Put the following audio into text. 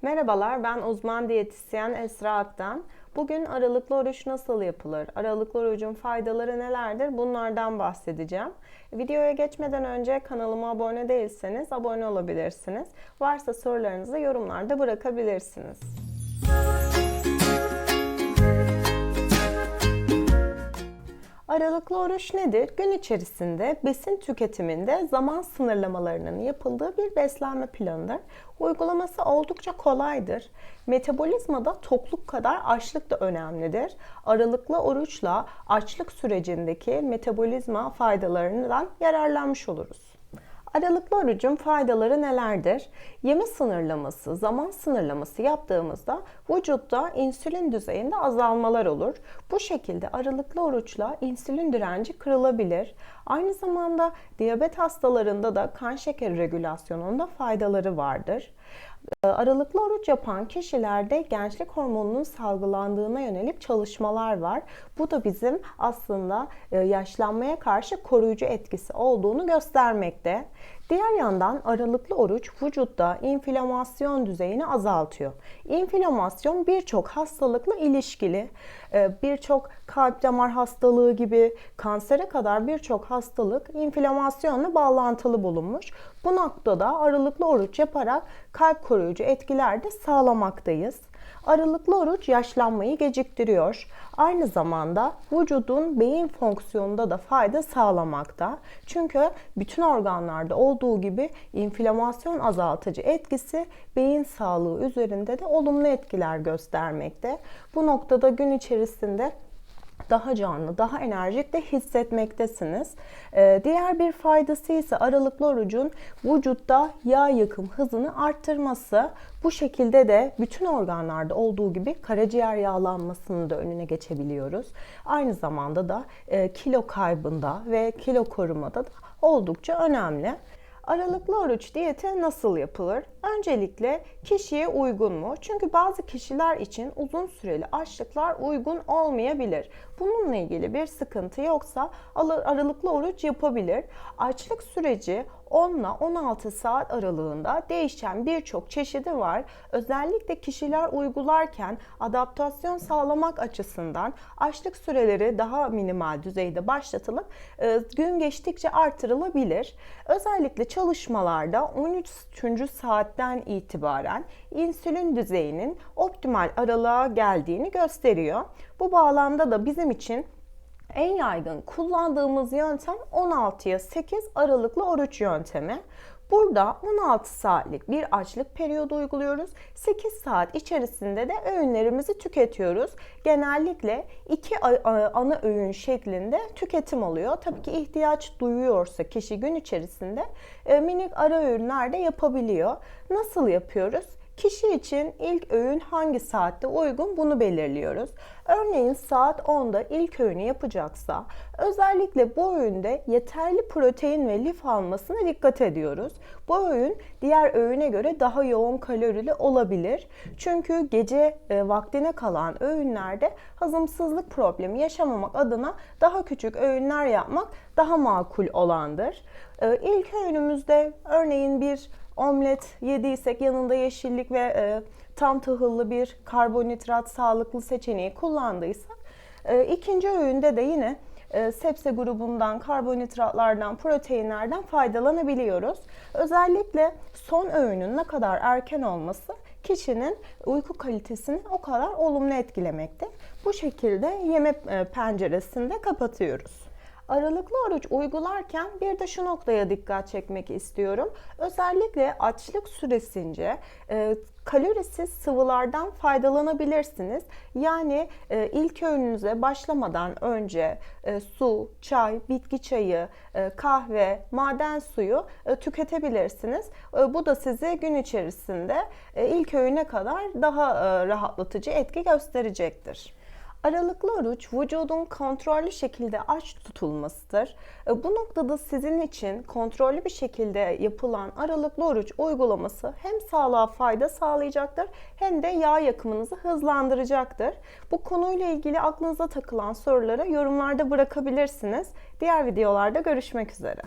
Merhabalar, ben uzman diyetisyen Esra Aktan. Bugün aralıklı oruç nasıl yapılır? Aralıklı orucun faydaları nelerdir? Bunlardan bahsedeceğim. Videoya geçmeden önce kanalıma abone değilseniz abone olabilirsiniz. Varsa sorularınızı yorumlarda bırakabilirsiniz. Aralıklı oruç nedir? Gün içerisinde besin tüketiminde zaman sınırlamalarının yapıldığı bir beslenme planıdır. Uygulaması oldukça kolaydır. Metabolizmada tokluk kadar açlık da önemlidir. Aralıklı oruçla açlık sürecindeki metabolizma faydalarından yararlanmış oluruz. Aralıklı orucun faydaları nelerdir? Yeme sınırlaması, zaman sınırlaması yaptığımızda vücutta insülin düzeyinde azalmalar olur. Bu şekilde aralıklı oruçla insülin direnci kırılabilir. Aynı zamanda diyabet hastalarında da kan şekeri regülasyonunda faydaları vardır. Aralıklı oruç yapan kişilerde gençlik hormonunun salgılandığına yönelik çalışmalar var. Bu da bizim aslında yaşlanmaya karşı koruyucu etkisi olduğunu göstermekte. Diğer yandan aralıklı oruç vücutta inflamasyon düzeyini azaltıyor. İnflamasyon birçok hastalıkla ilişkili. Birçok kalp damar hastalığı gibi kansere kadar birçok hastalık inflamasyonla bağlantılı bulunmuş. Bu noktada aralıklı oruç yaparak kalp koruyucu etkiler de sağlamaktayız. Aralıklı oruç yaşlanmayı geciktiriyor. Aynı zamanda vücudun beyin fonksiyonunda da fayda sağlamakta. Çünkü bütün organlarda olduğu gibi inflamasyon azaltıcı etkisi beyin sağlığı üzerinde de olumlu etkiler göstermekte. Bu noktada gün içerisinde daha canlı, daha enerjik de hissetmektesiniz. Diğer bir faydası ise aralıklı orucun vücutta yağ yakım hızını arttırması. Bu şekilde de bütün organlarda olduğu gibi karaciğer yağlanmasının da önüne geçebiliyoruz. Aynı zamanda da kilo kaybında ve kilo korumada da oldukça önemli. Aralıklı oruç diyeti nasıl yapılır? Öncelikle kişiye uygun mu? Çünkü bazı kişiler için uzun süreli açlıklar uygun olmayabilir. Bununla ilgili bir sıkıntı yoksa aralıklı oruç yapabilir. Açlık süreci 10 ile 16 saat aralığında değişen birçok çeşidi var. Özellikle kişiler uygularken adaptasyon sağlamak açısından açlık süreleri daha minimal düzeyde başlatılıp gün geçtikçe artırılabilir. Özellikle çalışmalarda 13. saatten itibaren insülin düzeyinin optimal aralığa geldiğini gösteriyor. Bu bağlamda da bizim için en yaygın kullandığımız yöntem 16'ya 8 aralıklı oruç yöntemi. Burada 16 saatlik bir açlık periyodu uyguluyoruz. 8 saat içerisinde de öğünlerimizi tüketiyoruz. Genellikle 2 ana öğün şeklinde tüketim oluyor. Tabii ki ihtiyaç duyuyorsa kişi gün içerisinde minik ara öğünler de yapabiliyor. Nasıl yapıyoruz? Kişi için ilk öğün hangi saatte uygun bunu belirliyoruz. Örneğin saat 10'da ilk öğünü yapacaksa özellikle bu öğünde yeterli protein ve lif almasına dikkat ediyoruz. Bu öğün diğer öğüne göre daha yoğun kalorili olabilir. Çünkü gece vaktine kalan öğünlerde hazımsızlık problemi yaşamamak adına daha küçük öğünler yapmak daha makul olandır. İlk öğünümüzde örneğin bir omlet yediysek yanında yeşillik ve tam tahıllı bir karbonhidrat sağlıklı seçeneği kullandıysak ikinci öğünde de yine sebze grubundan, karbonhidratlardan, proteinlerden faydalanabiliyoruz. Özellikle son öğünün ne kadar erken olması kişinin uyku kalitesini o kadar olumlu etkilemekte. Bu şekilde yeme penceresini de kapatıyoruz. Aralıklı oruç uygularken bir de şu noktaya dikkat çekmek istiyorum. Özellikle açlık süresince kalorisiz sıvılardan faydalanabilirsiniz. Yani ilk öğününüze başlamadan önce su, çay, bitki çayı, kahve, maden suyu tüketebilirsiniz. Bu da size gün içerisinde ilk öğüne kadar daha rahatlatıcı etki gösterecektir. Aralıklı oruç vücudun kontrollü şekilde aç tutulmasıdır. Bu noktada sizin için kontrollü bir şekilde yapılan aralıklı oruç uygulaması hem sağlığa fayda sağlayacaktır hem de yağ yakımınızı hızlandıracaktır. Bu konuyla ilgili aklınıza takılan soruları yorumlarda bırakabilirsiniz. Diğer videolarda görüşmek üzere.